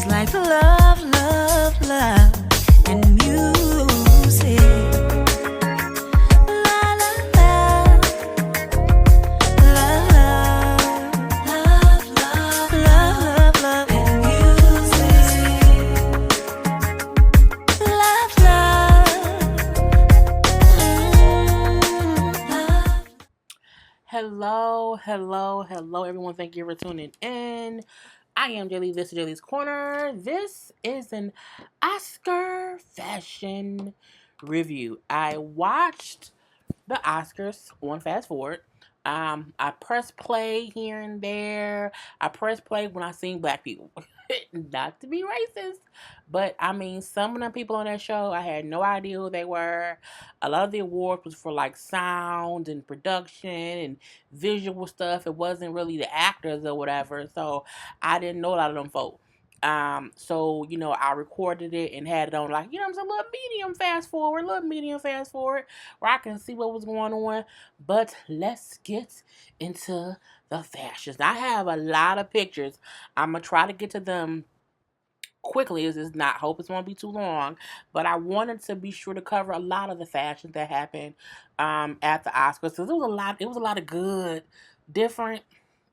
like love, love, love, and music. La la la, love, love, love, love, love, and music. Love, love. Hello, everyone. Thank you for tuning in. I am Jelly. This is Jelly's Corner. This is an Oscar fashion review. I watched the Oscars on fast forward. I press play here and there. I press play when I seen black people. Not to be racist, but I mean, some of the people on that show, I had no idea who they were. A lot of the awards was for like sound and production and visual stuff. It wasn't really the actors or whatever, so I didn't know a lot of them folk. So I recorded it and had it on like I'm saying, a little medium fast forward, where I can see what was going on. But let's get into the fashions. I have a lot of pictures. I'm gonna try to get to them quickly. It's not hope it won't be too long, but I wanted to be sure to cover a lot of the fashions that happened at the Oscars. So it was a lot of good, different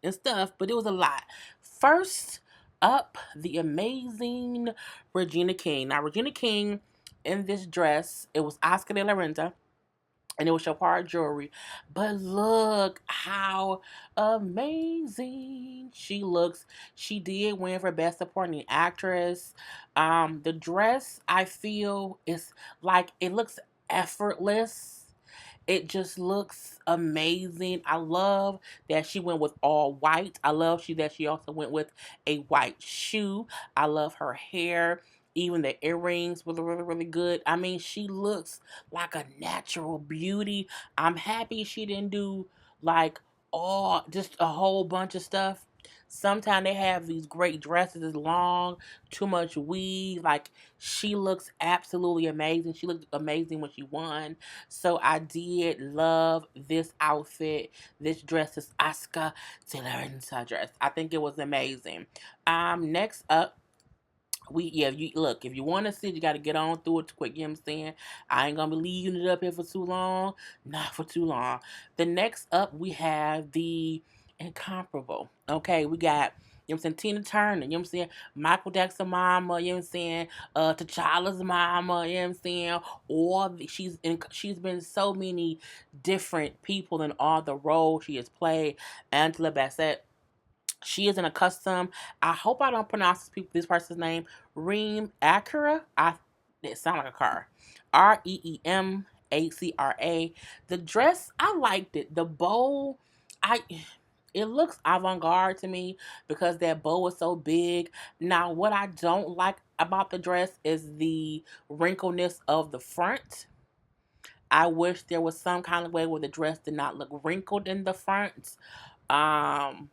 and stuff, but it was a lot. First up, the amazing Regina King. Now Regina King in this dress, it was Oscar de la Renta, and it was Chopard jewelry. But look how amazing she looks. She did win for Best Supporting Actress. The dress, I feel, is like it looks effortless. It just looks amazing. I love that she went with all white. I love that she also went with a white shoe. I love her hair. Even the earrings were really, really good. I mean, she looks like a natural beauty. I'm happy she didn't do like all just a whole bunch of stuff. Sometimes they have these great dresses, it's long, too much weave. Like she looks absolutely amazing. She looked amazing when she won. So I did love this outfit. This dress is Oscar de la Renta dress. I think it was amazing. Next up, if you want to see it, you got to get on through it quick. You know what I'm saying? I ain't gonna be leaving it up here for too long. Not for too long. The next up, we have the incomparable. Okay, we got, I'm saying, Tina Turner, you know what I'm saying? Michael Jackson mama, you know what I'm saying? T'Challa's mama, you know what I'm saying? She's been so many different people in all the roles she has played. Angela Bassett. She is in a custom. I hope I don't pronounce this person's name. Reem Acura. It sounds like a car. Reemacra. The dress, I liked it. The bow, I it looks avant-garde to me because that bow is so big. Now, what I don't like about the dress is the wrinkleness of the front. I wish there was some kind of way where the dress did not look wrinkled in the front. Um,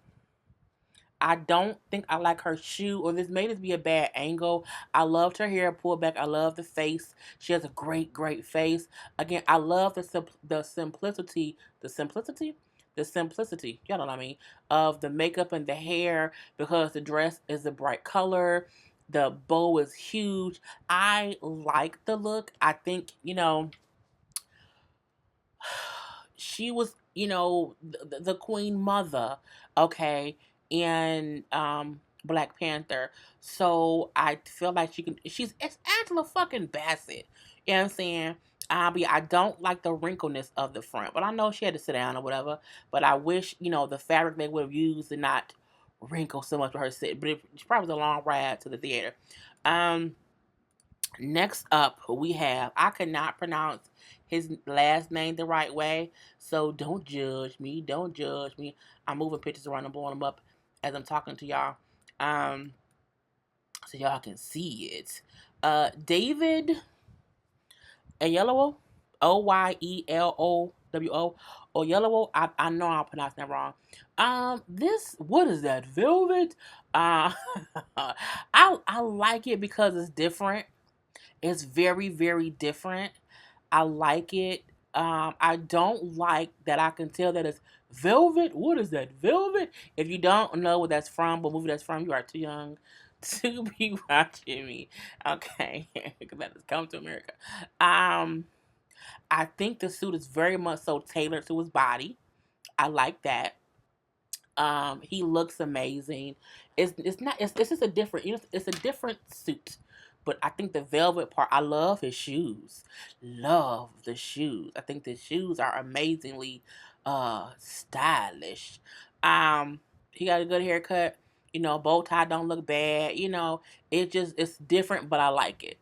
I don't think I like her shoe, or this may just be a bad angle. I loved her hair pulled back. I love the face. She has a great, great face. Again, I love the simplicity, the simplicity. You know what I mean? Of the makeup and the hair, because the dress is a bright color. The bow is huge. I like the look. I think she was, the Queen Mother, okay, and Black Panther. So I feel like it's Angela fucking Bassett. You know what I'm saying? But yeah, I don't like the wrinkleness of the front, but I know she had to sit down or whatever. But I wish, the fabric they would have used did not wrinkle so much for her sit. But it probably was a long ride to the theater. Um, Next up, we have, I could not pronounce his last name the right way, so don't judge me. Don't judge me. I'm moving pictures around and blowing them up as I'm talking to y'all, um, so y'all can see it. David Oyelowo, Oyelowo, Oyelowo. I know I'm pronouncing that wrong. What is that, velvet? Uh, I like it because it's different. It's very, very different. I like it. I don't like that I can tell that it's velvet. What is that, velvet? If you don't know what that's from, what movie that's from, you are too young to be watching me. Okay, because that has come to America. Um, I think the suit is very much so tailored to his body. I like that. He looks amazing. It's not it's just a different it's a different suit. But I think the velvet part, I love his shoes. Love the shoes. I think the shoes are amazingly stylish. Um he got a good haircut. Bow tie don't look bad. It's different, but I like it.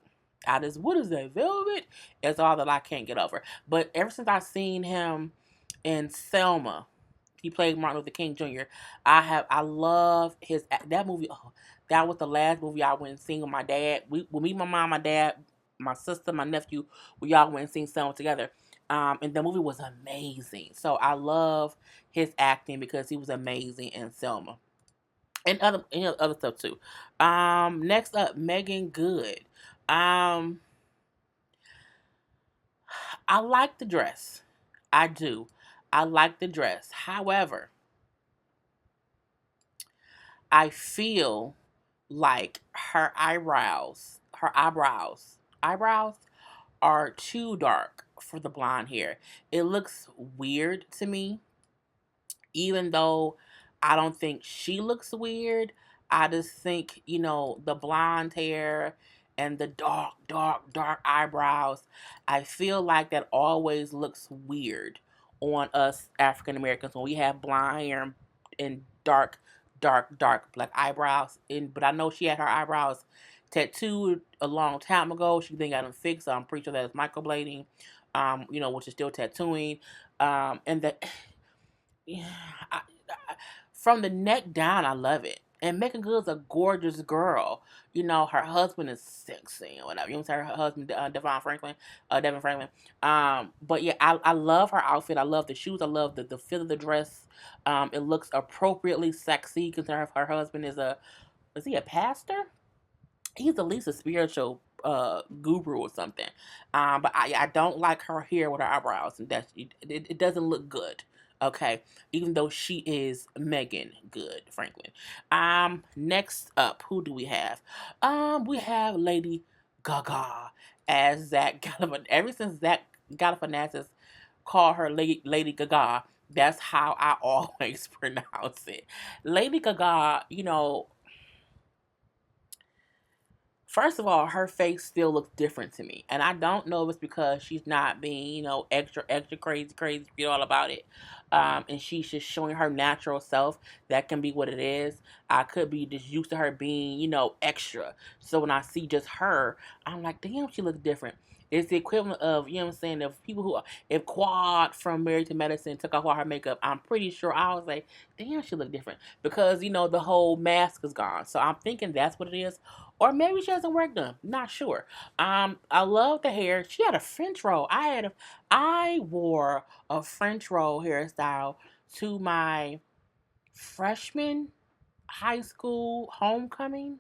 I just what is that velvet? It's all that I can't get over. But ever since I seen him in Selma, he played Martin Luther King Jr. I love that movie. Oh, that was the last movie I went and seen with my dad. With me, my mom, my dad, my sister, my nephew, we all went and seen Selma together. And the movie was amazing. So I love his acting because he was amazing in Selma and other stuff too. Next up, Megan Good. Um, I like the dress. I do. I like the dress. However, I feel like eyebrows are too dark for the blonde hair. It looks weird to me, even though I don't think she looks weird. I just think, the blonde hair and the dark, dark, dark eyebrows, I feel like that always looks weird on us African Americans when we have blonde hair and dark, dark, dark black eyebrows. But I know she had her eyebrows tattooed a long time ago. She then got them fixed. So I'm pretty sure that is microblading, which is still tattooing. And the yeah, from the neck down, I love it. And Megan Good's a gorgeous girl. Her husband is sexy or whatever. You know what I'm saying? Her husband, Devin Franklin. But yeah, I love her outfit. I love the shoes. I love the fit of the dress. It looks appropriately sexy because her husband is he a pastor? He's at least a spiritual guru or something. But I don't like her hair with her eyebrows, and it doesn't look good. Okay, even though she is Megan Good, Franklin. Next up, who do we have? We have Lady Gaga as Zach Galifianakis. Ever since Zach Galifianakis called her Lady Gaga, that's how I always pronounce it. Lady Gaga, first of all, her face still looks different to me. And I don't know if it's because she's not being, extra, extra crazy, crazy, all about it. And she's just showing her natural self. That can be what it is. I could be just used to her being, extra. So when I see just her, I'm like, damn, she looks different. It's the equivalent of, what I'm saying, of people if Quad from Married to Medicine took off all her makeup, I'm pretty sure I was like, damn, she look different. Because, the whole mask is gone. So I'm thinking that's what it is. Or maybe she hasn't worked done. Not sure. I love the hair. She had a French roll. I wore a French roll hairstyle to my freshman high school homecoming.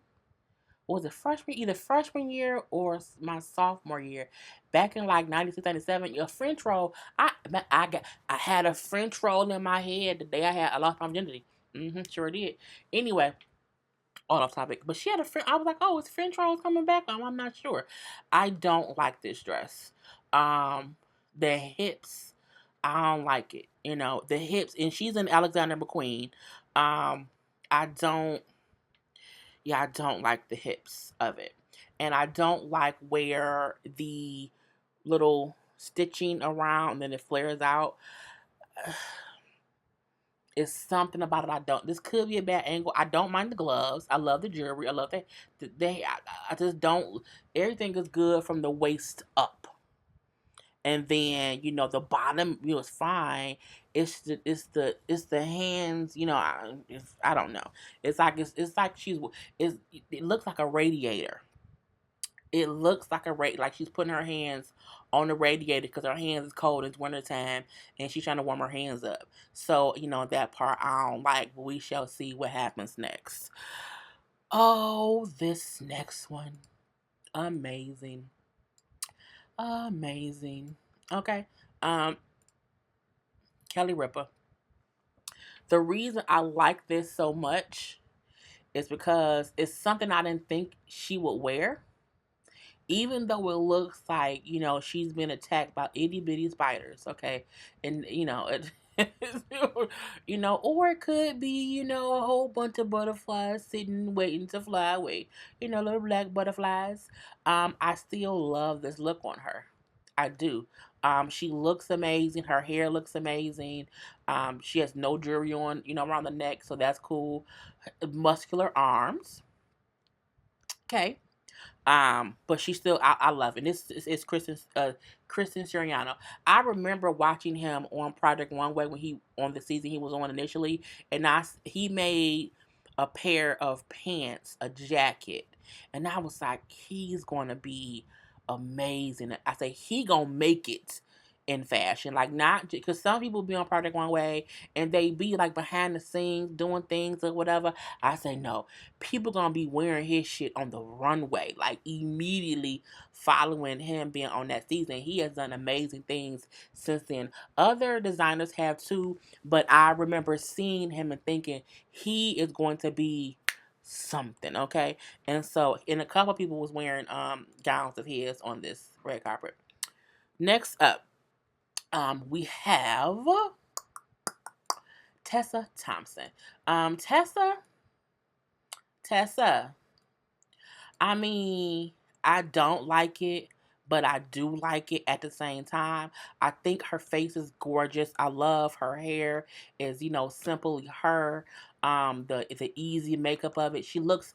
Was it either freshman year or my sophomore year, back in like 96, 97. A French roll. I had a French roll in my head the day I lost my virginity. Sure did. Anyway, all off topic. But she had a friend. I was like, oh, is French rolls coming back? I'm not sure. I don't like this dress. The hips, I don't like it. The hips, and she's an Alexander McQueen. I don't. Yeah, I don't like the hips of it, and I don't like where the little stitching around and then it flares out. It's something about it I don't. This could be a bad angle. I don't mind the gloves. I love the jewelry. I love that. I just don't. Everything is good from the waist up, and then the bottom. Is fine. It's the hands. I don't know. It's like it looks like a radiator. It looks like like she's putting her hands on the radiator because her hands is cold. It's winter time, and she's trying to warm her hands up. So that part I don't like. But we shall see what happens next. Oh, this next one, amazing, amazing. Okay, um, Kelly Ripa. The reason I like this so much is because it's something I didn't think she would wear, even though it looks like, she's been attacked by itty bitty spiders, okay? And, or it could be, a whole bunch of butterflies sitting waiting to fly away, little black butterflies. I still love this look on her. I do. She looks amazing. Her hair looks amazing. She has no jewelry on, around the neck, so that's cool. Muscular arms. Okay. But she still, I love it. This is Kristen Siriano. I remember watching him on Project One Way when he on the season he was on initially, and he made a pair of pants, a jacket, and I was like, he's gonna be amazing. I say he gonna make it in fashion, like not because some people be on Project One Way and they be like behind the scenes doing things or whatever. I say no, people gonna be wearing his shit on the runway, like immediately following him being on that season. He has done amazing things since then. Other designers have too, but I remember seeing him and thinking he is going to be something, okay? And so, and a couple of people was wearing gowns of his on this red carpet. Next up, we have Tessa Thompson. Tessa, Tessa. I mean, I don't like it, but I do like it at the same time. I think her face is gorgeous. I love her hair. Is simply her. The easy makeup of it. She looks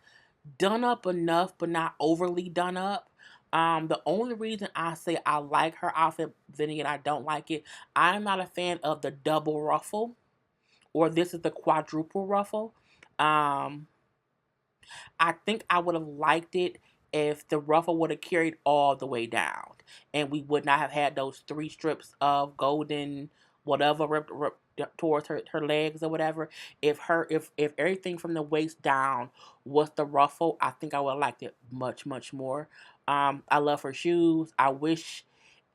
done up enough, but not overly done up. The only reason I say I like her outfit, then again I don't like it. I'm not a fan of the double ruffle, or this is the quadruple ruffle. Um, I think I would have liked it if the ruffle would have carried all the way down, and we would not have had those three strips of golden whatever ripped towards her legs or whatever. If everything from the waist down was the ruffle, I think I would have liked it much more. I love her shoes. I wish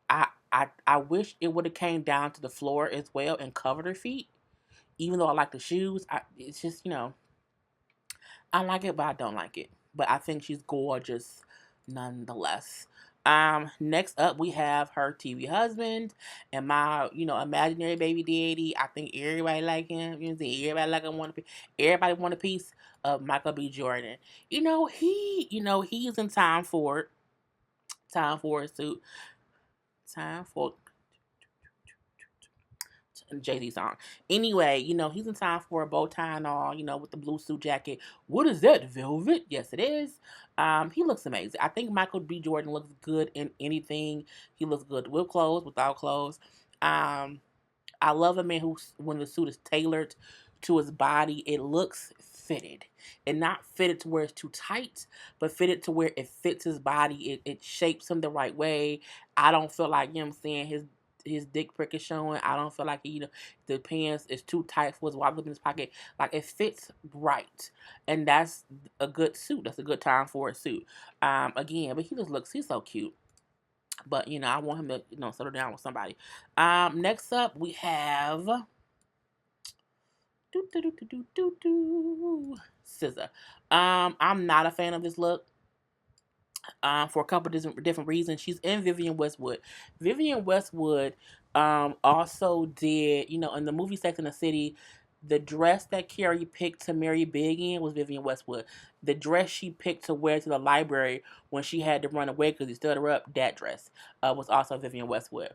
it would have came down to the floor as well and covered her feet. Even though I like the shoes, it's just I like it, but I don't like it. But I think she's gorgeous nonetheless. Next up we have her TV husband and my, imaginary baby daddy. I think everybody like him. You know, everybody like him. Everybody want a piece of Michael B. Jordan. He's in time for it. Time for a suit. Time for Jay-Z song. Anyway, he's in time for a bow tie and all, with the blue suit jacket. What is that, velvet? Yes, it is. He looks amazing. I think Michael B. Jordan looks good in anything. He looks good with clothes, without clothes. Um, I love a man who, when the suit is tailored to his body, it looks fitted. And not fitted to where it's too tight, but fitted to where it fits his body. It shapes him the right way. I don't feel like, I'm saying, his dick prick is showing. I don't feel like the pants is too tight for his wallet in his pocket. Like it fits right, and that's a good suit. That's a good time for a suit. Again, but he's so cute. But I want him to settle down with somebody. Next up we have Scissor. I'm not a fan of this look. For a couple of different reasons. She's in Vivienne Westwood. Vivienne Westwood also did, in the movie Sex and the City, the dress that Carrie picked to marry Big in was Vivienne Westwood. The dress she picked to wear to the library when she had to run away because he stood her up, that dress was also Vivienne Westwood.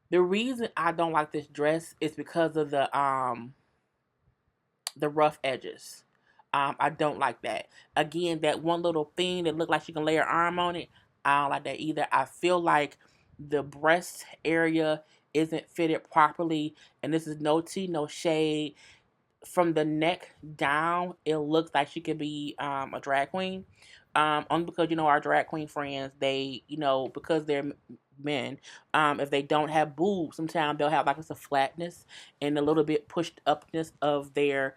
The reason I don't like this dress is because of the rough edges. I don't like that. Again, that one little thing that looked like she can lay her arm on it, I don't like that either. I feel like the breast area isn't fitted properly, and this is no tea, no shade. From the neck down, it looks like she could be a drag queen. Only because our drag queen friends, they because they're men, if they don't have boobs, sometimes they'll have like it's a flatness and a little bit pushed upness of their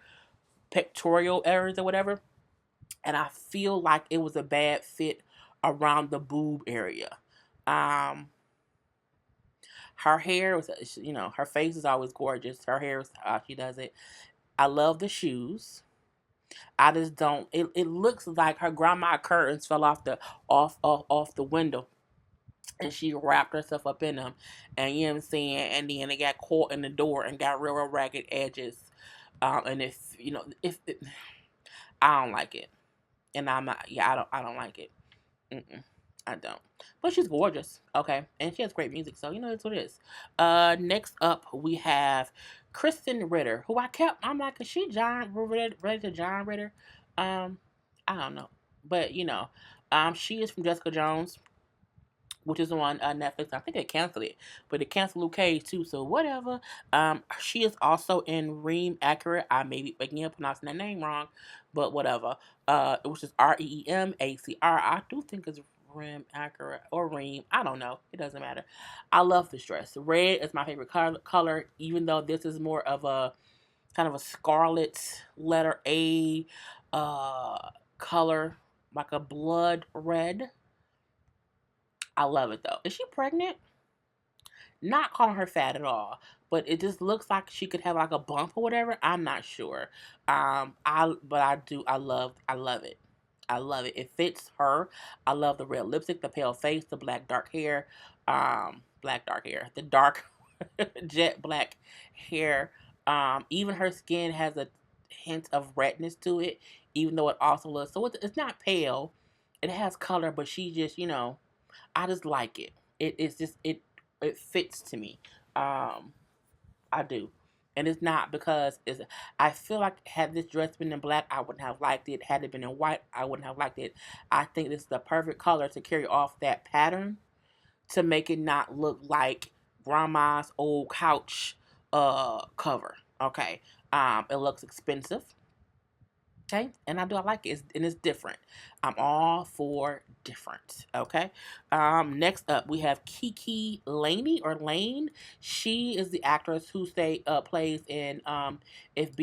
pectoral areas or whatever, and I feel like it was a bad fit around the boob area. Um, her hair was, her face is always gorgeous. Her hair is how she does it. I love the shoes. I just don't. It looks like her grandma curtains fell off the window, and she wrapped herself up in them, and you know what I'm saying. And then it got caught in the door and got real ragged edges. And if I don't like it, and I'm not. Yeah, I don't like it. Mm-mm, I don't. But she's gorgeous. Okay, and she has great music, so that's what it is. Next up we have Kristen Ritter, who I'm like, is she John Ritter, related to John Ritter? Um, I don't know, but she is from Jessica Jones, which is on Netflix. I think they canceled it, but they canceled Luke Cage too. So whatever. She is also in Reem Accurate. I may be making up pronouncing that name wrong, but whatever. Which is REEMACR. I do think it's Reem Accurate or Reem. I don't know. It doesn't matter. I love this dress. Red is my favorite color, even though this is more of a kind of a scarlet letter A color, like a blood red. I love it though. Is she pregnant? Not calling her fat at all, but it just looks like she could have like a bump or whatever. I'm not sure. I love it. I love it. It fits her. I love the red lipstick, the pale face, the black dark hair, the dark jet black hair. Even her skin has a hint of redness to it, even though it also looks so. It's not pale. It has color, but she just I just like it. It's just it fits to me. I do. And it's not because I feel like had this dress been in black, I wouldn't have liked it. Had it been in white, I wouldn't have liked it. I think this is the perfect color to carry off that pattern to make it not look like grandma's old couch cover. Okay. It looks expensive. Okay, and I like it. It's different. I'm all for different. Okay. Next up we have Kiki Laney or Lane. She is the actress who plays in if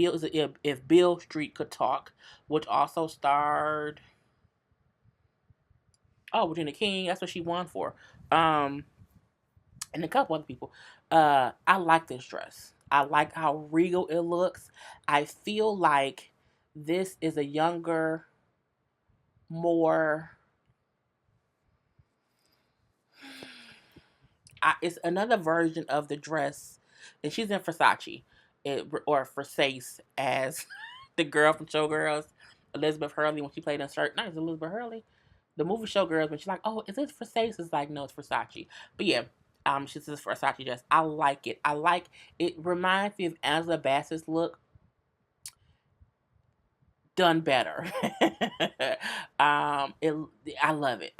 Bill Street Could Talk, which also starred Regina King. That's what she won for. Um, and a couple other people. I like this dress. I like how regal it looks. I feel like this is a younger, more it's another version of the dress, and she's in Versace, or Versace as the girl from Showgirls, Elizabeth Hurley when she played in Shirt. Not Elizabeth Hurley, the movie Showgirls, when she's like, "Oh, is this Versace?" It's like, no, it's Versace. But yeah, she's this Versace dress. I like it. I like it. Reminds me of Angela Bassett's look done better. It I love it.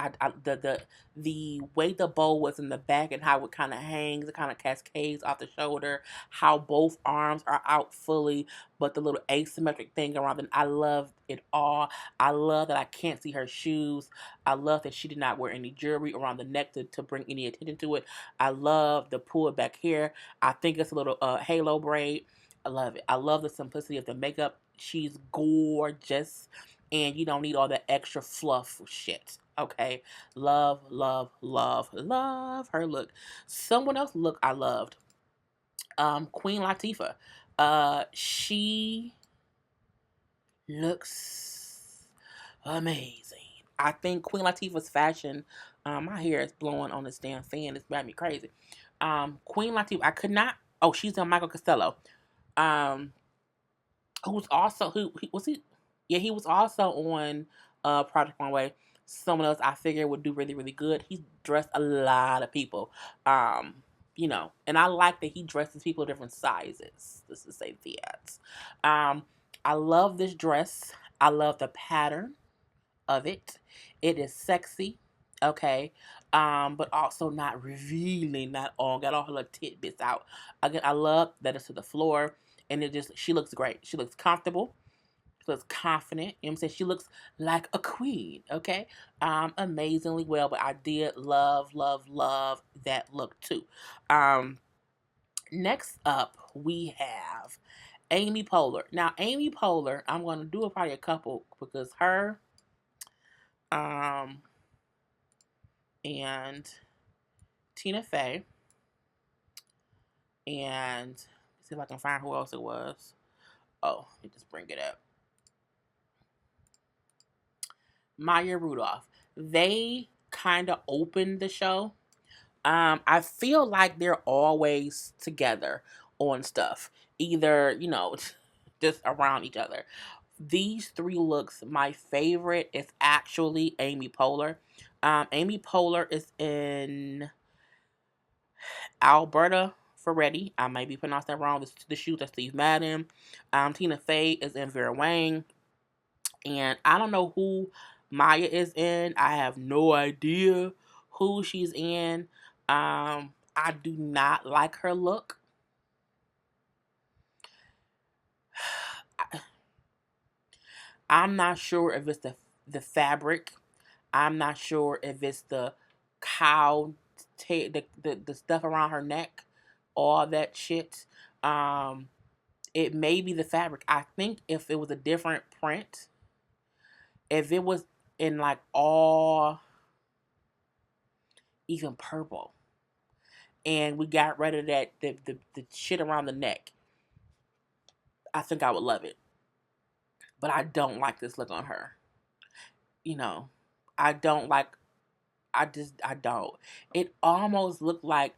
The way the bow was in the back and how it kind of hangs, it kind of cascades off the shoulder. How both arms are out fully, but the little asymmetric thing around them. I love it all. I love that I can't see her shoes. I love that she did not wear any jewelry around the neck to bring any attention to it. I love the pulled back hair. I think it's a little halo braid. I love it. I love the simplicity of the makeup. She's gorgeous, and you don't need all that extra fluff shit. Okay, love, love, love, love her look. Someone else look I loved. Queen Latifah. She looks amazing. I think Queen Latifah's fashion. My hair is blowing on this damn fan. It's driving me crazy. Queen Latifah. I could not. Oh, she's on Michael Costello. Um, who's also who was he? Yeah, he was also on Project Runway. Someone else I figured would do really really good. He dressed a lot of people, and I like that he dresses people of different sizes. This is say that. I love this dress. I love the pattern of it. It is sexy, okay, but also not revealing, not all got all her little tidbits out. Again, I love that it's to the floor, and she looks great. She looks comfortable. She looks confident. You know what I'm saying? She looks like a queen, okay? Amazingly well, but I did love, love, love that look too. Um, Next up, we have Amy Poehler. Now, Amy Poehler, I'm going to do probably a couple because her um, and Tina Fey, and see if I can find who else it was. Oh, let me just bring it up. Maya Rudolph. They kind of opened the show. I feel like they're always together on stuff, either just around each other. These three looks, my favorite is actually Amy Poehler. Amy Poehler is in Alberta Ferretti. I might be pronouncing that wrong. The shoes that Steve Madden. Tina Fey is in Vera Wang. And I don't know who Maya is in. I have no idea who she's in. I do not like her look. I'm not sure if it's the fabric. I'm not sure if it's the cow, the stuff around her neck, all that shit. Um, it may be the fabric. I think if it was a different print, if it was in like all even purple, and we got rid of that the shit around the neck, I think I would love it. But I don't like this look on her. You know, I don't like. I don't. It almost looked like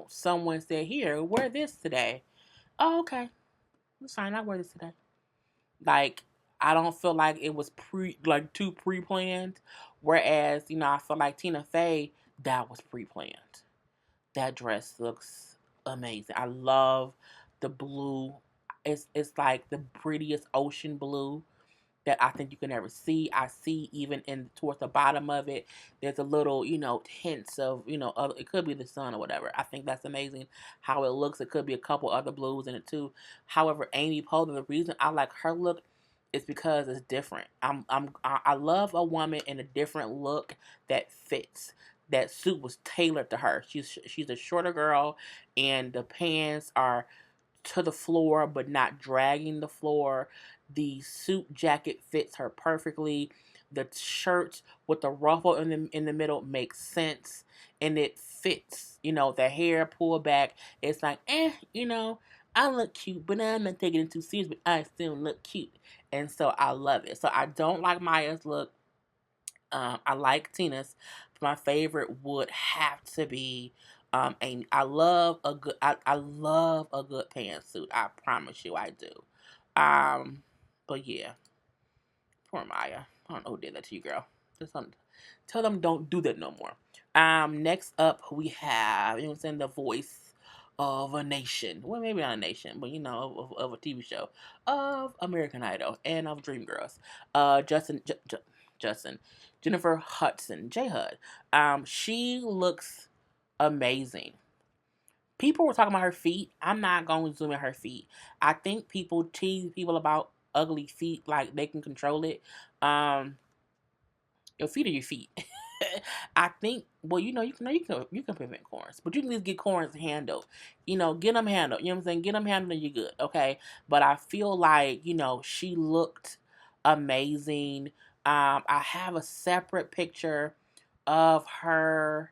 someone said, "Here, wear this today." Oh, okay, it's fine. I wear this today. Like I don't feel like it was too pre planned. Whereas I feel like Tina Fey, that was pre planned. That dress looks amazing. I love the blue. It's like the prettiest ocean blue that I think you can ever see. I see even in towards the bottom of it, there's a little, hints of, other, it could be the sun or whatever. I think that's amazing how it looks. It could be a couple other blues in it too. However, Amy Poehler, the reason I like her look is because it's different. I love a woman in a different look that fits. That suit was tailored to her. She's a shorter girl, and the pants are to the floor but not dragging the floor. The suit jacket fits her perfectly. The shirt with the ruffle in the middle makes sense, and it fits. The hair pulled back. It's like, I look cute, but I'm not taking it too serious. But I still look cute, and so I love it. So I don't like Maya's look. I like Tina's. My favorite would have to be Amy. I love a good pantsuit. I promise you I do. But yeah, poor Maya. I don't know who did that to you, girl. Tell them don't do that no more. Next up we have, the voice of a nation. Well, maybe not a nation, but of a TV show, of American Idol and of Dreamgirls. Justin, Jennifer Hudson, J Hud. She looks amazing. People were talking about her feet. I'm not going to zoom in her feet. I think people tease people about ugly feet like they can control it. Your feet are your feet. I think. Well, you can prevent corns, but you can just get corns handled. Get them handled. You know what I'm saying? Get them handled, and you're good. Okay. But I feel like she looked amazing. I have a separate picture of her.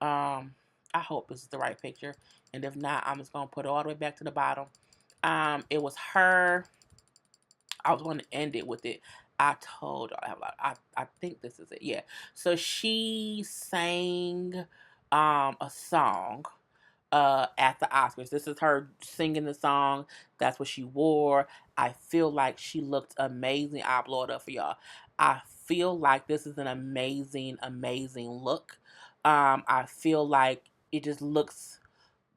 I hope this is the right picture, and if not, I'm just gonna put it all the way back to the bottom. It was her. I was going to end it with it. I told I think this is it. Yeah. So she sang a song at the Oscars. This is her singing the song. That's what she wore. I feel like she looked amazing. I'll blow it up for y'all. I feel like this is an amazing, amazing look. I feel like it just looks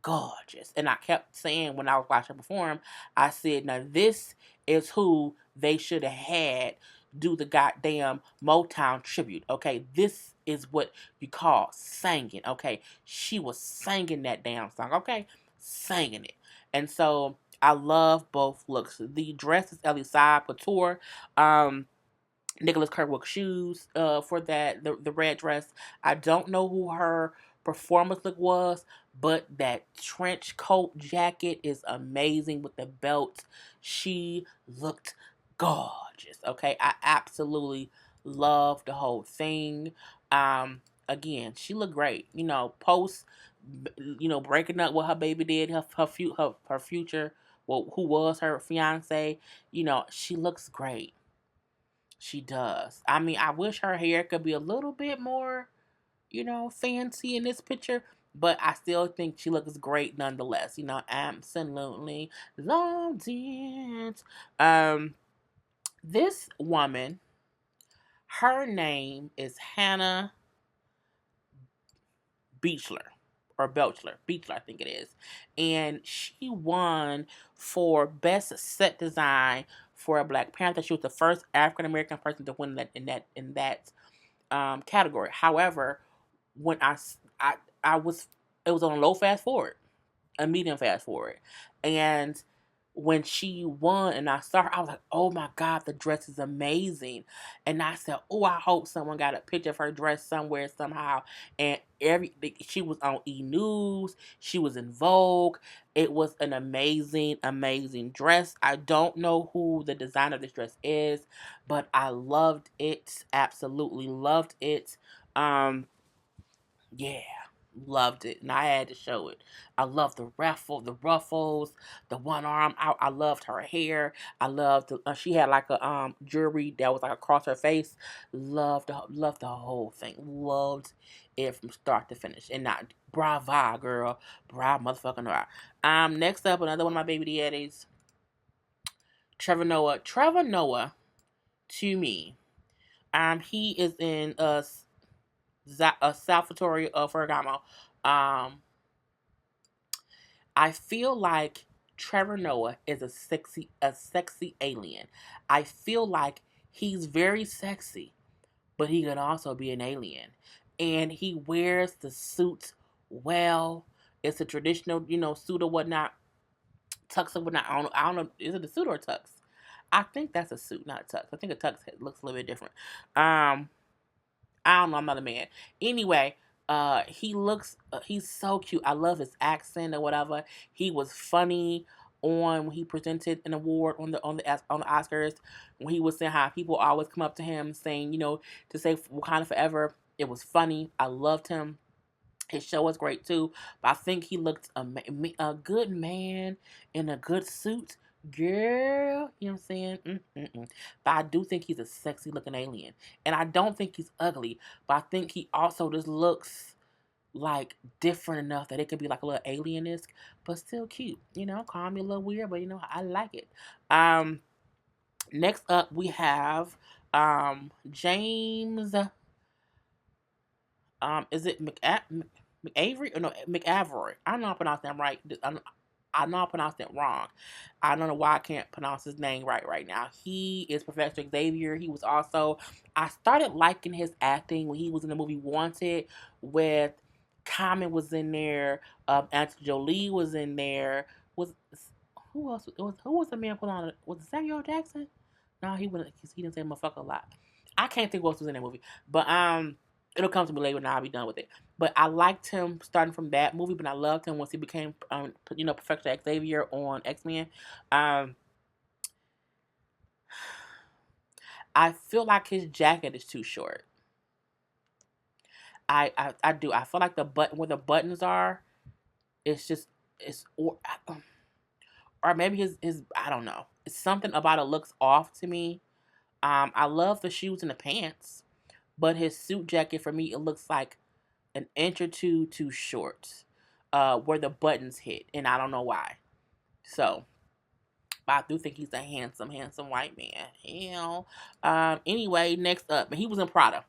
gorgeous. And I kept saying when I was watching her perform, I said, now this is who they should have had do the goddamn Motown tribute. Okay, this is what you call singing. Okay, she was singing that damn song. Okay, singing it. And so I love both looks. The dress is Elisa Couture. Nicholas Kirkwood shoes for the red dress. I don't know who her performance look was, but that trench coat jacket is amazing with the belt. She looked gorgeous. Okay, I absolutely love the whole thing. Again, she looked great. Post, breaking up what her baby did, her future, well, who was her fiance. She looks great. She does. I mean, I wish her hair could be a little bit more, fancy in this picture, but I still think she looks great nonetheless. Absolutely loved it. Um, this woman, her name is Hannah Beechler or Beechler, I think it is, and she won for best set design for a Black Panther. She was the first African American person to win that category. However, when I was it was on a low fast forward, a medium fast forward, and when she won and I saw her, I was like, oh my God, the dress is amazing. And I said, oh, I hope someone got a picture of her dress somewhere, somehow. And she was on E! News, she was in Vogue. It was an amazing, amazing dress. I don't know who the designer of this dress is, but I loved it. Absolutely loved it. Yeah, loved it, and I had to show it. I loved the ruffles, the one arm. I loved her hair. I loved she had like a jewelry that was like across her face. Loved the whole thing. Loved it from start to finish. And not brava, girl, bravo, motherfucking right. Next up, another one of my baby daddies, Trevor Noah. Trevor Noah, to me, he is in Salvatore Ferragamo. Um, I feel like Trevor Noah is a sexy alien. I feel like he's very sexy, but he can also be an alien. And he wears the suit well. It's a traditional, suit or whatnot, tux or whatnot. I don't know, is it a suit or a tux? I think that's a suit, not a tux. I think a tux looks a little bit different. Um, I don't know. I'm not a man. Anyway, he's so cute. I love his accent or whatever. He was funny when he presented an award on the Oscars, when he was saying how people always come up to him saying, to say Wakanda Forever. It was funny. I loved him. His show was great too, but I think he looked a good man in a good suit. Girl, you know what I'm saying? Mm-mm-mm. But I do think he's a sexy looking alien. And I don't think he's ugly, but I think he also just looks like different enough that it could be like a little alien-esque, but still cute. Call me a little weird, but I like it. Um, Next up we have James, is it McAvery or no McAvoy? I don't know if I pronounced that right. I know I pronounced it wrong. I don't know why I can't pronounce his name right now. He is Professor Xavier. He was also, I started liking his acting when he was in the movie Wanted with Common was in there. Anthony Jolie was in there. Was who else? Who was the man put on it? Was it Samuel Jackson? No, he wouldn't. He didn't say motherfucker a lot. I can't think what else was in that movie, but it'll come to me later, and I'll be done with it. But I liked him starting from that movie, but I loved him once he became, Professor Xavier on X-Men. Um, I feel like his jacket is too short. I do. I feel like the button where the buttons are, it's just it's or maybe his I don't know. It's something about it looks off to me. I love the shoes and the pants, but his suit jacket for me it looks like an inch or two too short, where the buttons hit, and I don't know why. So, but I do think he's a handsome, handsome white man. Anyway, next up, and he was in Prada.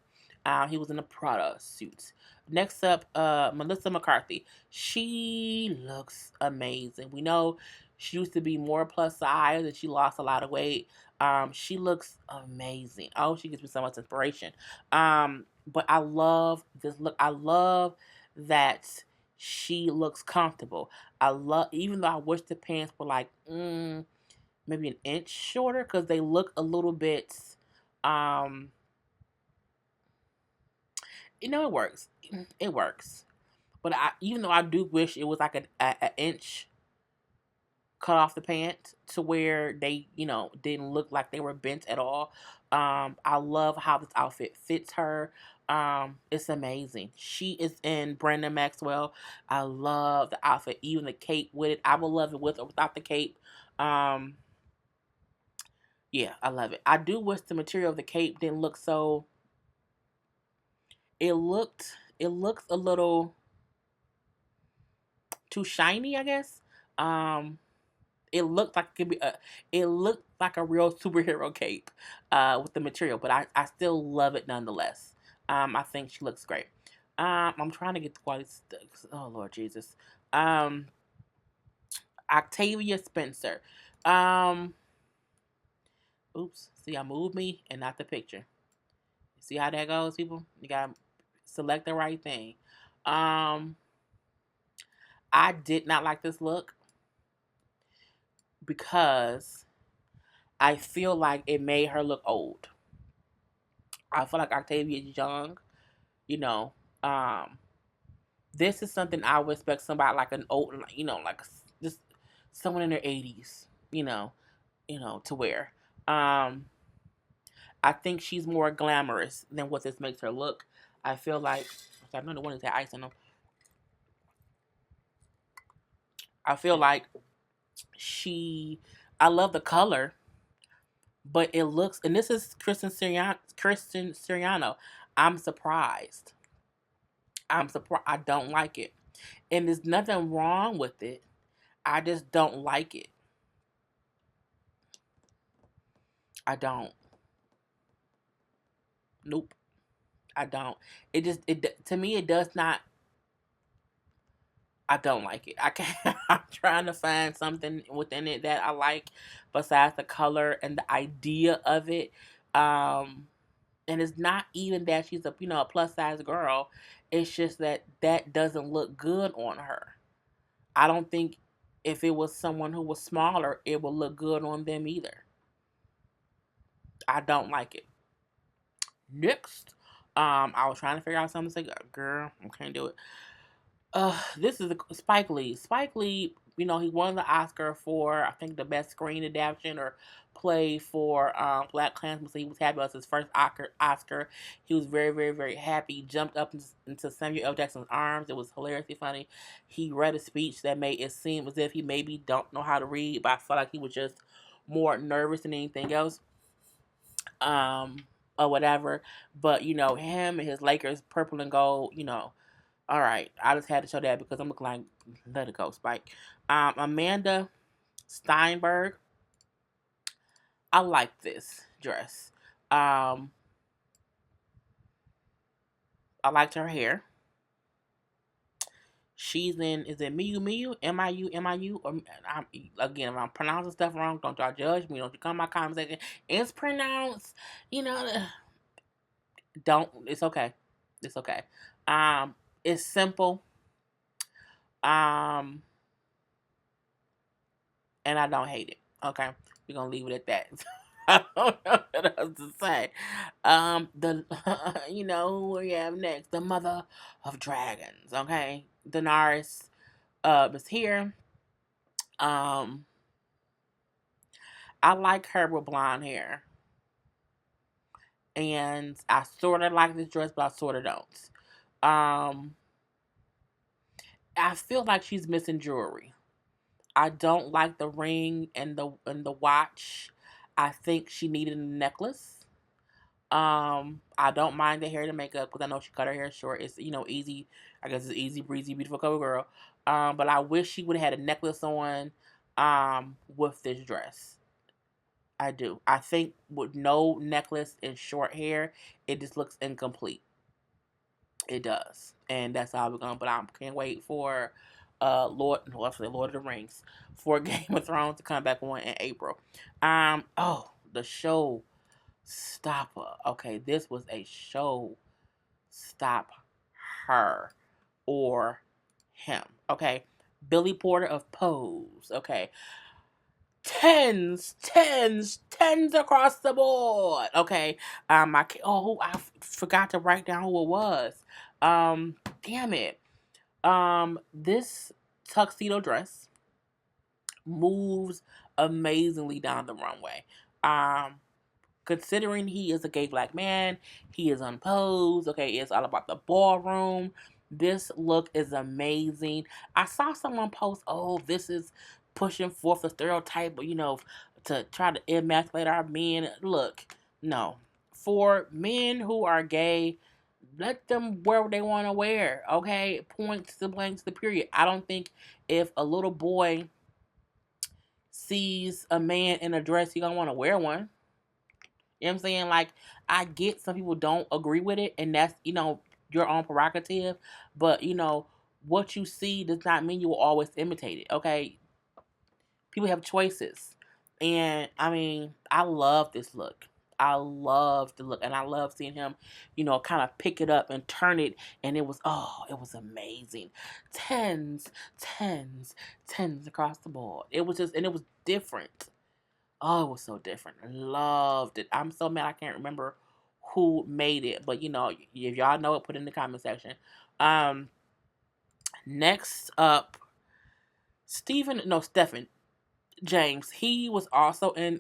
He was in a Prada suit. Next up, Melissa McCarthy. She looks amazing. We know she used to be more plus size and she lost a lot of weight. She looks amazing. Oh, she gives me so much inspiration. But I love this look. I love that she looks comfortable. I love, even though I wish the pants were like, maybe an inch shorter because they look a little bit, um, it works. It works. But even though I do wish it was like an inch cut off the pants to where they, didn't look like they were bent at all. I love how this outfit fits her. It's amazing. She is in Brandon Maxwell. I love the outfit, even the cape with it. I would love it with or without the cape. Um, Yeah, I love it. I do wish the material of the cape didn't look so. It looks a little too shiny, I guess. Um, it looked like it could be a. It looked like a real superhero cape, with the material, but I still love it nonetheless. I think she looks great. I'm trying to get the quality. Oh Lord Jesus. Um, Octavia Spencer. Um, oops. See, I moved me and not the picture. See how that goes, people? You gotta select the right thing. Um, I did not like this look because I feel like it made her look old. I feel like Octavia is young, you know. Um, this is something I would expect somebody like an old, like just someone in their 80s, to wear. Um, I think she's more glamorous than what this makes her look. I feel like I know the one that had ice in them. I feel like she. I love the color, but it looks. And this is Kristen Siriano. Kristen Siriano. I'm surprised. I'm surprised. I don't like it, and there's nothing wrong with it. I just don't like it. I don't. Nope. I don't. It just it to me it does not. I don't like it. I can't. I'm trying to find something within it that I like, besides the color and the idea of it. Um, and it's not even that she's a plus size girl. It's just that doesn't look good on her. I don't think if it was someone who was smaller, it would look good on them either. I don't like it. Next, I was trying to figure out something to say. Girl, I can't do it. This is Spike Lee. Spike Lee, he won the Oscar for I think the best screen adaptation or play for Black Klansman. So he was happy. It was his first Oscar. He was very, very, very happy. He jumped up into Samuel L. Jackson's arms. It was hilariously funny. He read a speech that made it seem as if he maybe don't know how to read, but I felt like he was just more nervous than anything else. Or whatever. But him and his Lakers, purple and gold. All right, I just had to show that because I'm looking like let it go, Spike. Amanda Steinberg. I like this dress. Um, I liked her hair. She's in. Is it Miu Miu? Miu? Or again, if I'm pronouncing stuff wrong, don't y'all judge me. Don't you come in my comment section. It's pronounced. You know, don't. It's okay. It's okay. Um, it's simple. Um, and I don't hate it. Okay, we're gonna leave it at that. I don't know what else to say. The who we have next? The mother of dragons. Okay, Daenerys is here. Um, I like her with blonde hair, and I sort of like this dress, but I sort of don't. Um, I feel like she's missing jewelry. I don't like the ring and the watch. I think she needed a necklace. I don't mind the hair and the makeup because I know she cut her hair short. It's easy. I guess it's easy breezy, beautiful cover girl. But I wish she would have had a necklace on, with this dress. I do. I think with no necklace and short hair, it just looks incomplete. It does, and that's how we're gonna. But I can't wait for, Lord of the Rings, for Game of Thrones to come back on in April. Oh, the show stopper. Okay, this was a show stop her or him. Okay, Billy Porter of Pose. Okay, tens across the board. Okay, I forgot to write down who it was. Damn it. This tuxedo dress moves amazingly down the runway. Um, Considering he is a gay black man, he is unposed. Okay, it's all about the ballroom. This look is amazing. I saw someone post, "Oh, this is pushing forth a stereotype, to try to emasculate our men. Look, no. For men who are gay, let them wear what they want to wear. Okay, point to the blank to the period. I don't think if a little boy sees a man in a dress, he gonna want to wear one. You know what I'm saying? Like, I get some people don't agree with it, and that's, your own prerogative. But, what you see does not mean you will always imitate it, okay? People have choices. And, I mean, I love this look. I love the look, and I love seeing him, kind of pick it up and turn it, and it was amazing. Tens, tens, tens across the board. It was just, and it was different. Oh, it was so different. I loved it. I'm so mad I can't remember who made it, but if y'all know it, put it in the comment section. Um, Next up, Stephen James. He was also in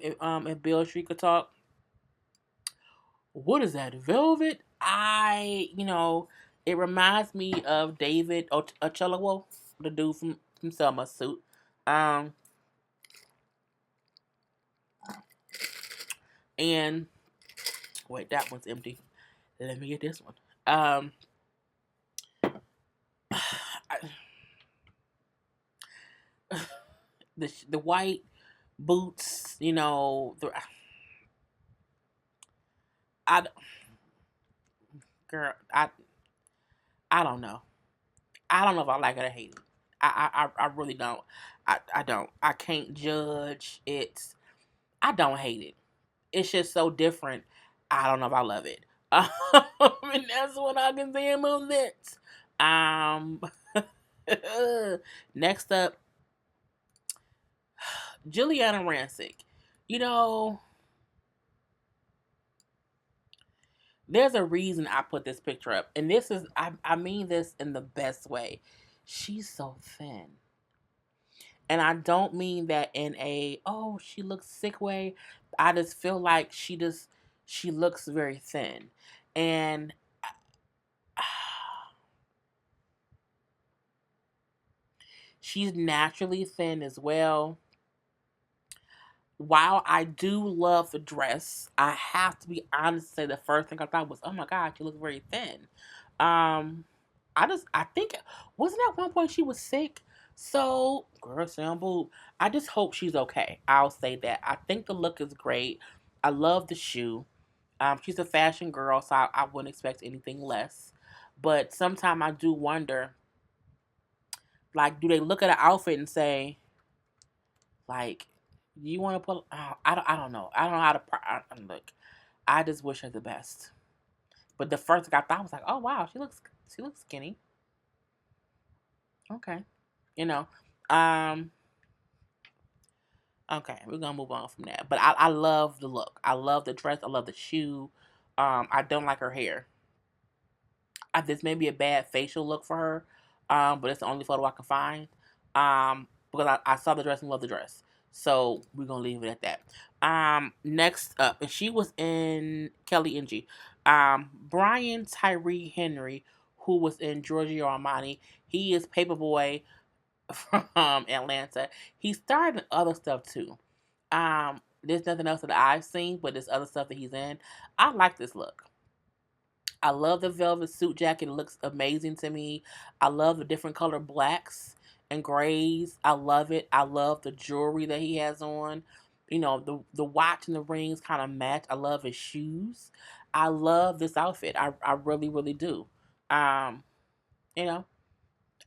Bill Street Could Talk. What is that? Velvet? It reminds me of David Oyelowo, the dude from Selma Suit. Um, and wait, that one's empty. Let me get this one. The white boots, I girl, I don't know. I don't know if I like it or hate it. I really don't. I don't. I can't judge it. I don't hate it. It's just so different. I don't know if I love it. And that's what I can say about that. Um, Next up, Juliana Rancic. You know, there's a reason I put this picture up, and I mean this in the best way. She's so thin. And I don't mean that in a, oh, she looks sick way. I just feel like she looks very thin. And she's naturally thin as well. While I do love the dress, I have to be honest and say the first thing I thought was, oh my God, she looks very thin. Um, I think, wasn't at one point she was sick? So, girl, Sam Boo, I just hope she's okay. I'll say that. I think the look is great. I love the shoe. She's a fashion girl, so I wouldn't expect anything less. But sometimes I do wonder, like, do they look at an outfit and say, like, you want to put? I don't know. I don't know how to. Look. I just wish her the best. But the first thing I thought was like, oh wow, she looks skinny. Okay, you know. Um. Okay, we're gonna move on from that. But I love the look. I love the dress. I love the shoe. I don't like her hair. This may be a bad facial look for her, but it's the only photo I can find. Because I saw the dress and love the dress. So we're gonna leave it at that. Next up, and she was in Kelly NG. Brian Tyree Henry, who was in Giorgio Armani. He is Paperboy from Atlanta. He starred in other stuff too. There's nothing else that I've seen, but there's other stuff that he's in. I like this look. I love the velvet suit jacket. It looks amazing to me. I love the different color blacks and grays. I love it. I love the jewelry that he has on. The watch and the rings kind of match. I love his shoes. I love this outfit. I really, really do. Um, you know,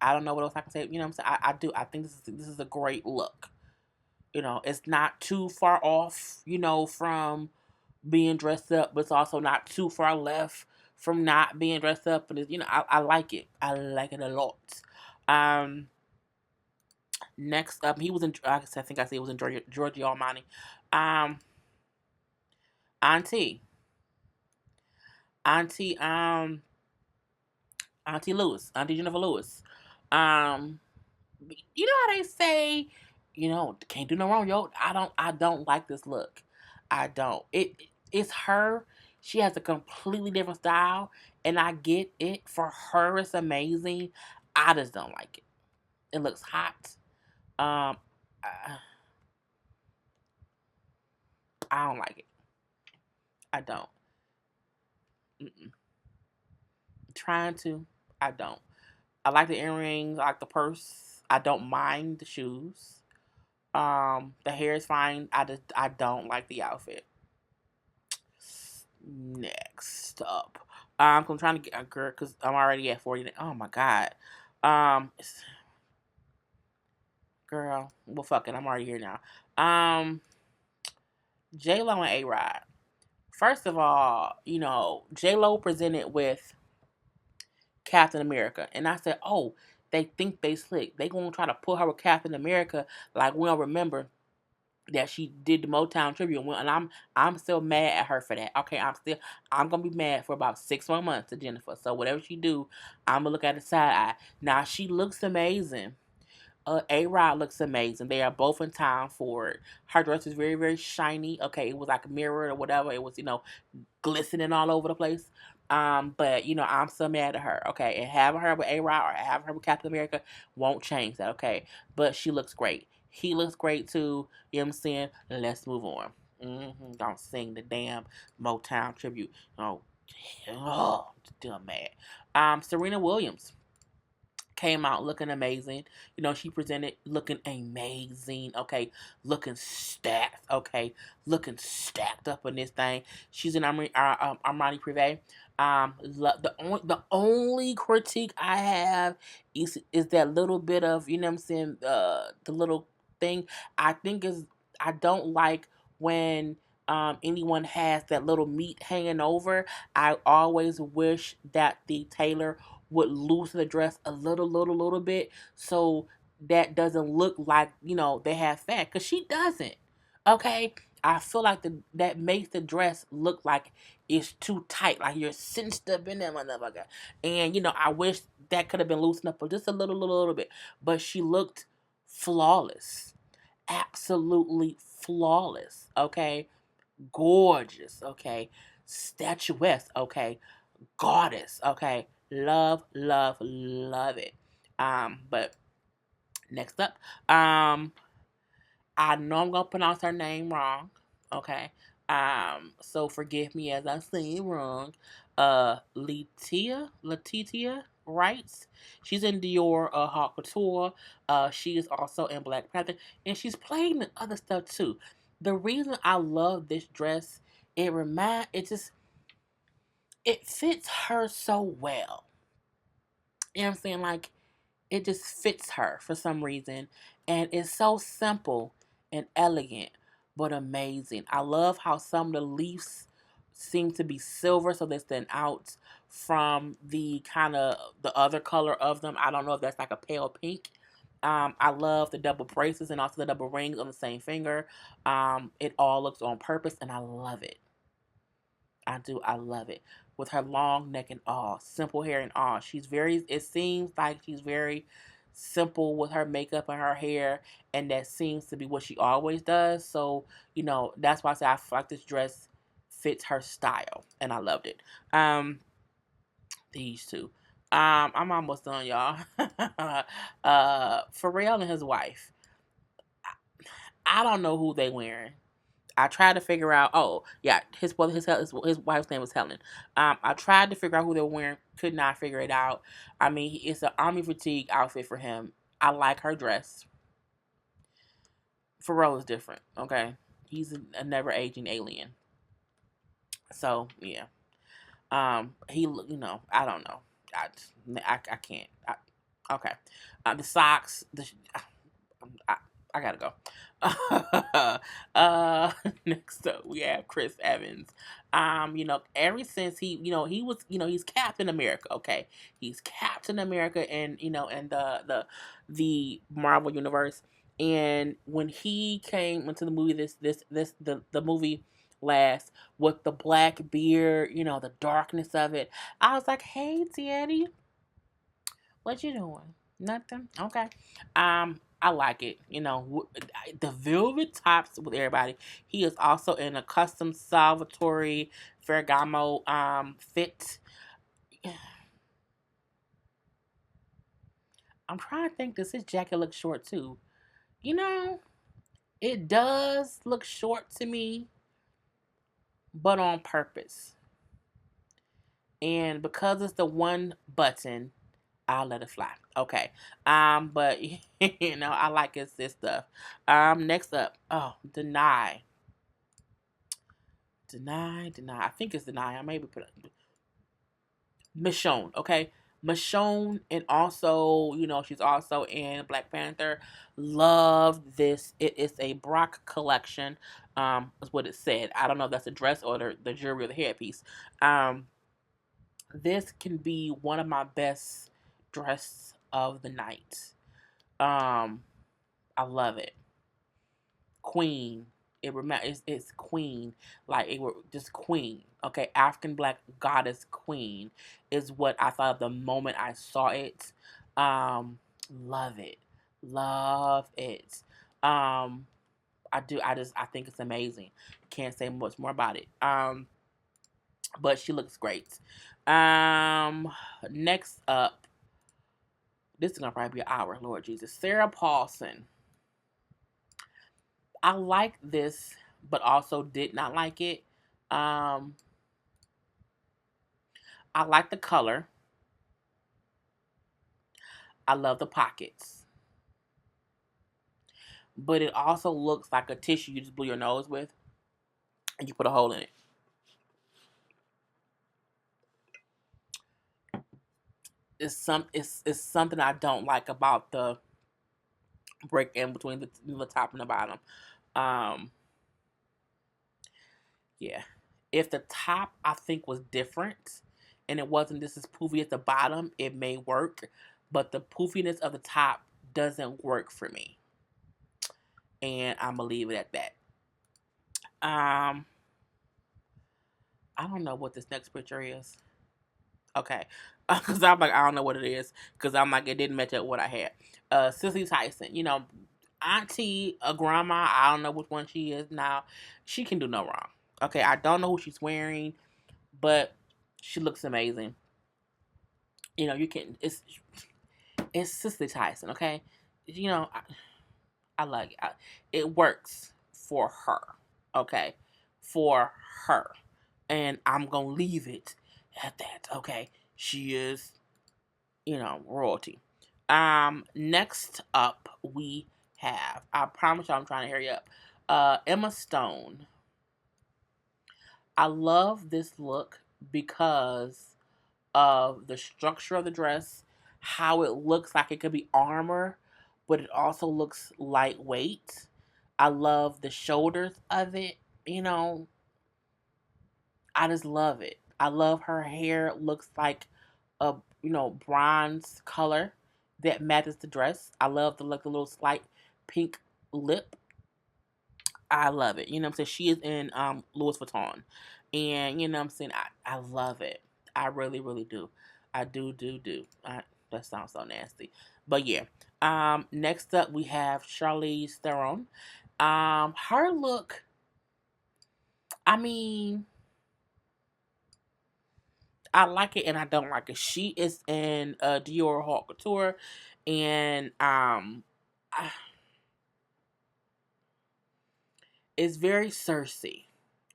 I don't know what else I can say. You know what I'm saying? I do. I think this is a great look. It's not too far off, from being dressed up, but it's also not too far left from not being dressed up. And I like it. I like it a lot. Um, Next up, he was in. I think I said he was in Giorgio Armani. Um, Auntie, Auntie, Auntie Lewis, Auntie Jennifer Lewis. Um, you know how they say, can't do no wrong, yo. I don't like this look. I don't. It's her. She has a completely different style, and I get it. For her, it's amazing. I just don't like it. It looks hot. Um, uh, I don't like it. I don't. Mm-mm. Trying to. I don't. I like the earrings. I like the purse. I don't mind the shoes. The hair is fine. I don't like the outfit. Next up, I'm trying to get a girl because I'm already at 40. Oh my god, girl. Well, fuck it. I'm already here now. J Lo and A Rod. First of all, J Lo presented with Captain America, and I said, oh, they think they slick. They gonna try to put her with Captain America like we don't remember that she did the Motown tribute, and I'm still mad at her for that. Okay, I'm gonna be mad for about 6 more months to Jennifer. So whatever she do, I'm gonna look at the side eye. Now she looks amazing. A Rod looks amazing. They are both in time for it. Her dress is very, very shiny. Okay, it was like a mirror or whatever. It was, glistening all over the place. But I'm still mad at her. Okay, and having her with A Rod or having her with Captain America won't change that. Okay, but she looks great. He looks great too. You know what I'm saying? Let's move on. Don't sing the damn Motown tribute. Oh, still mad. Serena Williams came out looking amazing. She presented looking amazing. Okay, looking stacked. Okay, looking stacked up in this thing. She's in Armani Privé. The only critique I have is that little bit of what I'm saying, the little thing. I think is I don't like when anyone has that little meat hanging over. I always wish that the tailor would loosen the dress a little bit so that doesn't look like they have fat, because she doesn't. Okay, I feel like that makes the dress look like it's too tight, like you're cinched up in there, motherfucker. And I wish that could have been loosened up for just a little bit, but she looked flawless, absolutely flawless. Okay, gorgeous. Okay, statuesque. Okay, goddess. Okay, love, love, love it. But next up, I know I'm gonna pronounce her name wrong. Okay, so forgive me as I say it wrong. Letitia writes. She's in Dior, Haute Couture. She is also in Black Panther, and she's playing the other stuff too. The reason I love this dress, it fits her so well. You know what I'm saying? Like, it just fits her for some reason. And it's so simple and elegant, but amazing. I love how some of the leaves seem to be silver, so they stand out from the kind of the other color of them. I don't know if that's like a pale pink. I love the double braces and also the double rings on the same finger. It all looks on purpose, and I love it. I do. I love it. With her long neck and all, simple hair and all. It seems like she's very simple with her makeup and her hair, and that seems to be what she always does. So, that's why I say I feel like this dress fits her style, and I loved it. These two. I'm almost done, y'all. Pharrell and his wife. I don't know who they wearing. I tried to figure out. Oh, yeah, his wife's name was Helen. I tried to figure out who they were wearing. Could not figure it out. I mean, it's an army fatigue outfit for him. I like her dress. Pharrell is different. Okay, he's a never aging alien. So yeah. I don't know. I can't. Okay. The socks. I, I gotta go. Next up we have Chris Evans. Ever since he was, he's Captain America. Okay, he's Captain America, and in the Marvel universe. And when he came into the movie, the movie last with the black beard, the darkness of it, I was like, hey, Daddy, what you doing? Nothing. Okay. I like it. The velvet tops with everybody. He is also in a custom Salvatore Ferragamo fit. I'm trying to think. Does his jacket look short too? You know, it does look short to me. but on purpose. And because it's the one button, I'll let it fly. Okay. But I like this stuff. Next up, deny. Deny. I think it's deny. I maybe put Michonne, okay? Michonne, and also, she's also in Black Panther. Love this. It is a Brock collection. Is what it said. I don't know if that's a dress or the jewelry or the headpiece. This can be one of my best dress of the night. Um, I love it. Queen. It's queen, like it were just queen. Okay, African Black goddess queen is what I thought of the moment I saw it. Um, love it, love it. Um, I do. I think it's amazing. Can't say much more about it. But she looks great. Um, Next up, this is gonna probably be an hour. Lord Jesus, Sarah Paulson. I like this, but also did not like it. Um, I like the color. I love the pockets, but it also looks like a tissue you just blew your nose with, and you put a hole in it. It's something I don't like about the break in between the top and the bottom. Um, yeah, if the top I think was different, and it wasn't this is poofy at the bottom, it may work, but the poofiness of the top doesn't work for me, and I'm gonna leave it at that. Um, I don't know what this next picture is. Okay, because I'm like I don't know what it is because I'm like it didn't match up what I had. Cicely Tyson, auntie, a grandma. I don't know which one she is now. She can do no wrong. Okay, I don't know who she's wearing, but she looks amazing. You can. It's Cicely Tyson. Okay, I like it. It works for her. Okay, for her, and I'm gonna leave it at that. Okay, she is, royalty. Next up we have. I promise you, I'm trying to hurry up. Emma Stone. I love this look because of the structure of the dress, how it looks like it could be armor, but it also looks lightweight. I love the shoulders of it. You know, I just love it. I love her hair looks like a bronze color that matches the dress. I love the little slight pink lip. I love it. You know what I'm saying? She is in Louis Vuitton. And you know what I'm saying? I love it. I really, really do. I do. That sounds so nasty. But yeah. Next up we have Charlize Theron. Her look, I mean, I like it and I don't like it. She is in Dior Haute Couture, and it's very Cersei.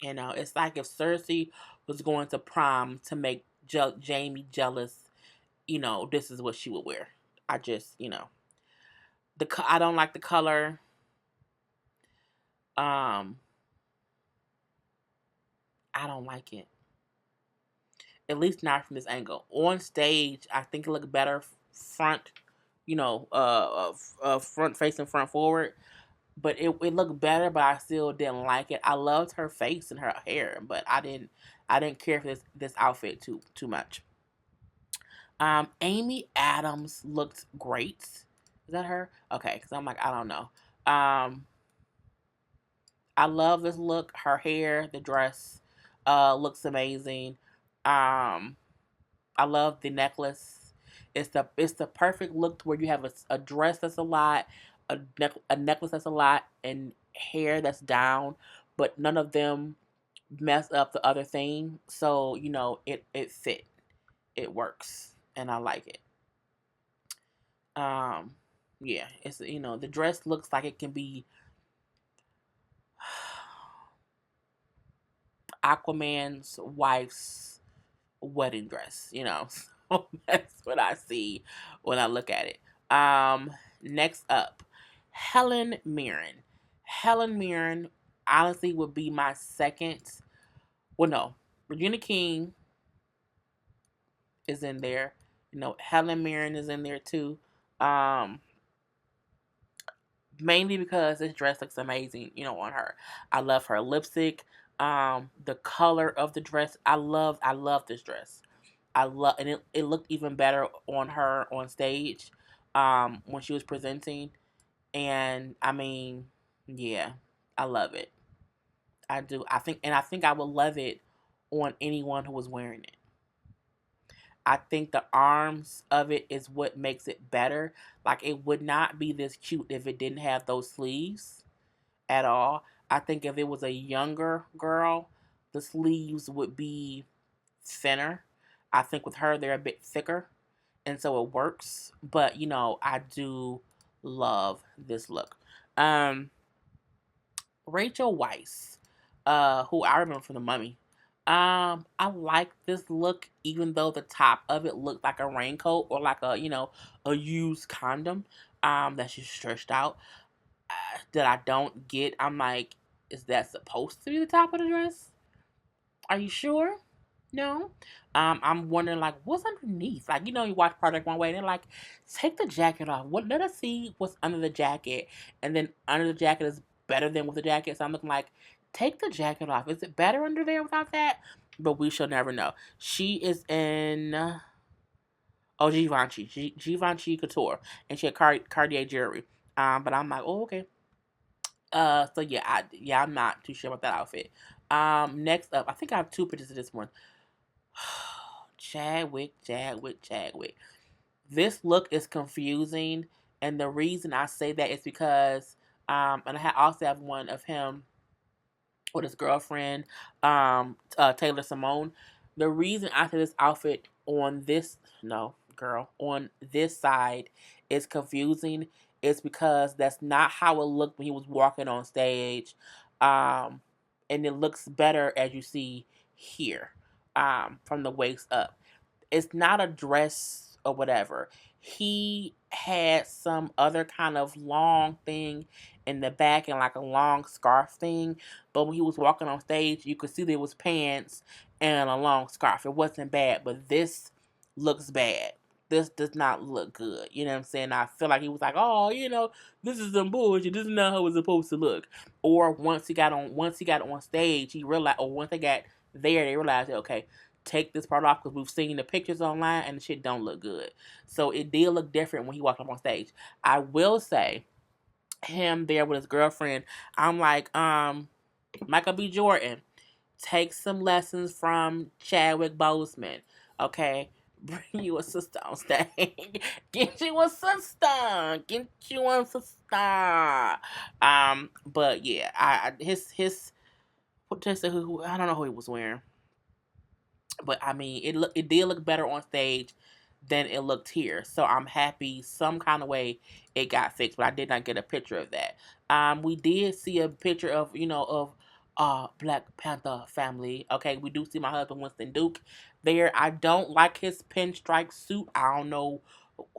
It's like if Cersei was going to prom to make Jamie jealous. This is what she would wear. I just, I don't like the color. Um, I don't like it. At least not from this angle. On stage, I think it looked better front. Front facing, front forward. But it looked better, but I still didn't like it. I loved her face and her hair, but I didn't care for this outfit too much. Amy Adams looked great. Is that her? Okay, because I'm like I don't know. I love this look. Her hair, the dress, looks amazing. Um, I love the necklace. It's the perfect look to where you have a dress that's a lot, a necklace that's a lot, and hair that's down, but none of them mess up the other thing. So it fit, it works, and I like it. Um, yeah, it's the dress looks like it can be. Aquaman's wife's wedding dress, you know. So that's what I see when I look at it. Next up, Helen Mirren. Helen Mirren honestly would be my second. Well, no, Regina King is in there. You know, Helen Mirren is in there too. Um, Mainly because this dress looks amazing, you know, on her. I love her lipstick. The color of the dress. I love this dress. And it looked even better on her on stage, when she was presenting. And I mean, yeah, I love it. I do. I think I would love it on anyone who was wearing it. I think the arms of it is what makes it better. Like it would not be this cute if it didn't have those sleeves at all. I think if it was a younger girl, the sleeves would be thinner. I think with her they're a bit thicker, and so it works. But you know, I do love this look. Um, Rachel Weisz, who I remember from The Mummy. I like this look, even though the top of it looked like a raincoat or like a used condom. That she stretched out. That I don't get. I'm like, is that supposed to be the top of the dress? Are you sure? No. I'm wondering like what's underneath. Like, you watch Project One Way and they're like, take the jacket off. Let us see what's under the jacket. And then under the jacket is better than with the jacket. So I'm looking like, take the jacket off. Is it better under there without that? But we shall never know. She is in Givenchy Couture, and she had Cartier jewelry. But I'm like, oh, okay. So yeah, I'm not too sure about that outfit. Next up, I think I have two pictures of this one. Chadwick. This look is confusing, and the reason I say that is because, and also have one of him with his girlfriend, Taylor Simone. The reason I say this outfit on this, no, girl, on this side is confusing is because that's not how it looked when he was walking on stage. Um, and it looks better as you see here, from the waist up. It's not a dress or whatever. He had some other kind of long thing in the back and like a long scarf thing. But when he was walking on stage, you could see there was pants and a long scarf. It wasn't bad, but this looks bad. This does not look good. You know what I'm saying? I feel like he was like, oh, this is some bullshit. This is not how it's supposed to look. Or once he got on stage, he realized, or once they got there, they realized, okay, take this part off because we've seen the pictures online and the shit don't look good. So it did look different when he walked up on stage. I will say, him there with his girlfriend, I'm like, Michael B. Jordan, take some lessons from Chadwick Boseman. Okay? Bring you a sister on stage. Get you a sister. Get you a sister. But yeah, his what who I don't know who he was wearing. But I mean, it did look better on stage than it looked here. So I'm happy some kind of way it got fixed, but I did not get a picture of that. We did see a picture of Black Panther family. Okay, we do see my husband Winston Duke there. I don't like his pinstripe suit. I don't know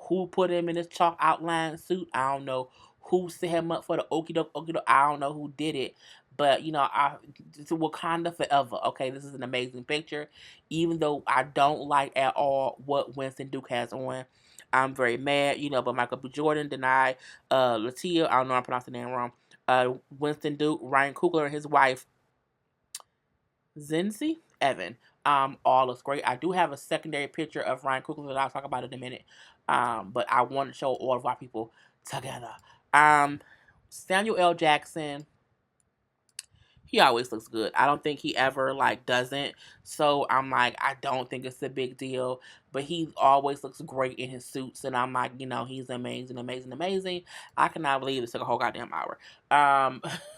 who put him in his chalk outline suit. I don't know who set him up for the okie doke. I don't know who did it. But it's Wakanda forever. Okay, this is an amazing picture. Even though I don't like at all what Winston Duke has on, I'm very mad. But Michael B. Jordan denied Latia. I don't know, I'm pronouncing the name wrong. Winston Duke, Ryan Coogler, and his wife Zinzi Evan. All looks great. I do have a secondary picture of Ryan Coogler that I'll talk about in a minute. But I want to show all of our people together. Samuel L. Jackson, he always looks good. I don't think he ever like doesn't. So I'm like, I don't think it's a big deal. But he always looks great in his suits, and I'm like, he's amazing, amazing, amazing. I cannot believe it took a whole goddamn hour.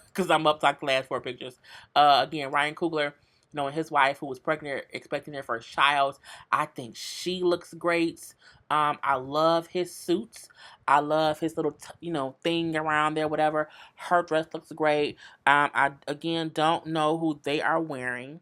Because I'm up to like the last four pictures. Again, Ryan Coogler, and his wife who was pregnant, expecting their first child. I think she looks great. I love his suits. I love his little, thing around there, whatever. Her dress looks great. I again don't know who they are wearing.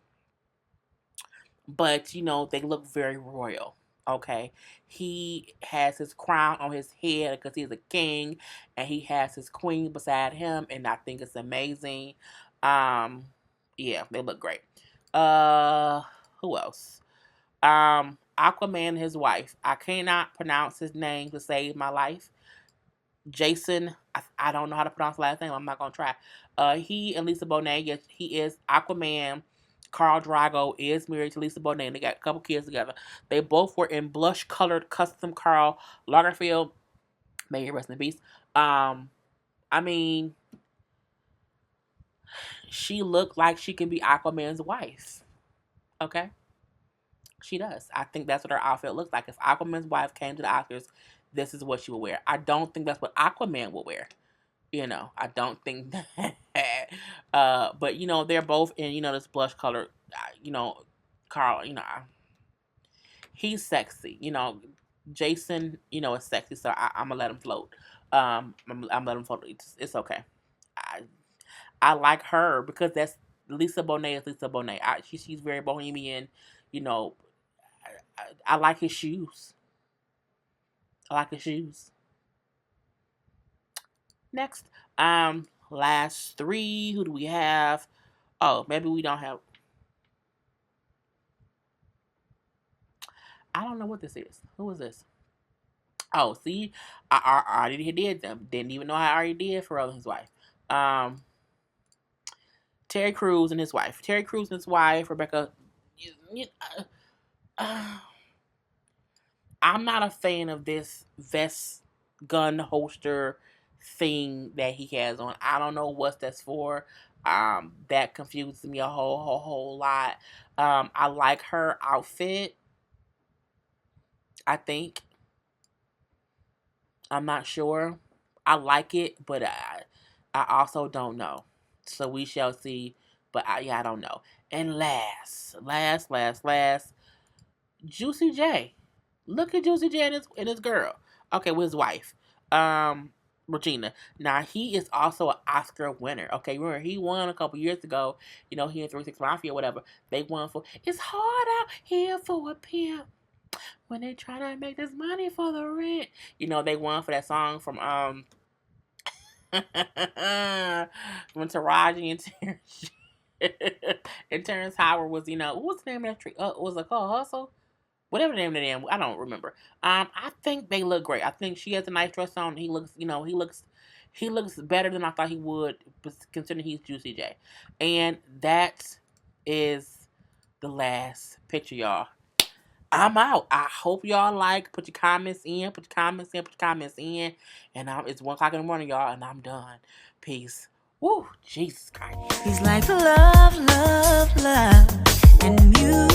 but they look very royal. Okay, he has his crown on his head because he's a king, and he has his queen beside him, and I think it's amazing. Um, yeah, they look great. Uh, who else? Aquaman and his wife. I cannot pronounce his name to save my life. Jason, I don't know how to pronounce the last name. I'm not gonna try. He and Lisa Bonet, yes, he is Aquaman. Carl Drago is married to Lisa Bonet, and they got a couple kids together. They both were in blush-colored custom Karl Lagerfeld. May he rest in peace. I mean, she looked like she can be Aquaman's wife. Okay, she does. I think that's what her outfit looks like. If Aquaman's wife came to the Oscars, this is what she would wear. I don't think that's what Aquaman would wear. I don't think that. But they're both in this blush color. Carl. He's sexy. Jason. Is sexy. So I'm gonna let him float. I'm let him float. It's okay. I I like her because that's Lisa Bonet is Lisa Bonet. She's very bohemian. You know, I like his shoes. I like his shoes. Next, last three. Who do we have? Oh, maybe we don't have. I don't know what this is. Who is this? Oh, see, I already did them. Didn't even know I already did Pharrell and his wife. Um, Terry Crews and his wife. Terry Crews and his wife, Rebecca. You, you, uh, uh, I'm not a fan of this vest gun holster thing that he has on. I don't know what that's for. That confuses me a whole lot. I like her outfit. I think I'm not sure. I like it, but I also don't know. So we shall see. But yeah, I don't know. And last, Juicy J. Look at Juicy J and his girl. Okay, with his wife, Regina. Now he is also an Oscar winner. Okay, remember he won a couple years ago. He and 3 6 Mafia, or whatever. They won for "It's Hard Out Here for a Pimp when they try to make this money for the rent." They won for that song from when Taraji and Terrence and Terrence Howard was, what's the name of that tree? Was it called Hustle? Whatever the name of the damn, I don't remember. I think they look great. I think she has a nice dress on. He looks better than I thought he would, considering he's Juicy J. And that is the last picture, y'all. I'm out. I hope y'all put your comments in, and it's 1 o'clock in the morning, y'all, and I'm done. Peace. Woo, Jesus Christ. He's like love, love, love, and music.